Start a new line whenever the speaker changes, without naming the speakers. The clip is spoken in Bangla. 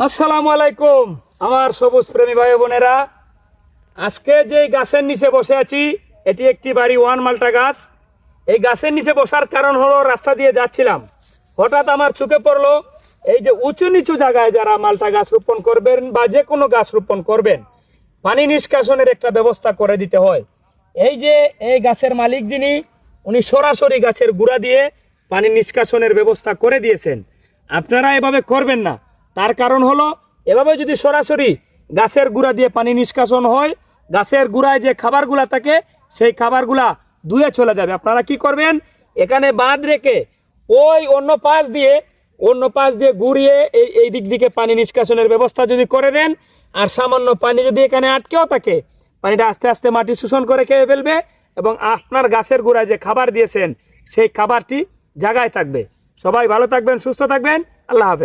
আসসালামু আলাইকুম আমার সবুজ প্রেমী ভাই বোনেরা। আজকে যে গাছের নিচে বসে আছি এটি একটি বাড়ি ওয়ান মাল্টা গাছ। এই গাছের নিচে বসার কারণ হলো রাস্তা দিয়ে যাচ্ছিলাম, হঠাৎ আমার চোখে পড়লো এই যে উঁচু নিচু জায়গায় যারা মাল্টা গাছ রোপণ করবেন বা যে কোনো গাছ রোপণ করবেন পানি নিষ্কাশনের একটা ব্যবস্থা করে দিতে হয়। এই যে এই গাছের মালিক যিনি উনি সরাসরি গাছের গুঁড়া দিয়ে পানি নিষ্কাশনের ব্যবস্থা করে দিয়েছেন। আপনারা এভাবে করবেন না, তার কারণ হলো এভাবে যদি সরাসরি গাছের গুঁড়া দিয়ে পানি নিষ্কাশন হয়, গাছের গুঁড়ায় যে খাবারগুলা থাকে সেই খাবারগুলা ধুয়ে চলে যাবে। আপনারা কি করবেন, এখানে বাঁধ রেখে ওই অন্য পাশ দিয়ে ঘুরিয়ে এই দিক দিকে পানি নিষ্কাশনের ব্যবস্থা যদি করে দেন, আর সামান্য পানি যদি এখানে আটকেও থাকে পানিটা আস্তে আস্তে মাটি শোষণ করে খেয়ে ফেলবে এবং আপনার গাছের গোড়ায় যে খাবার দিয়েছেন সেই খাবারটি জায়গায় থাকবে। সবাই ভালো থাকবেন, সুস্থ থাকবেন। আল্লাহ হাফেজ।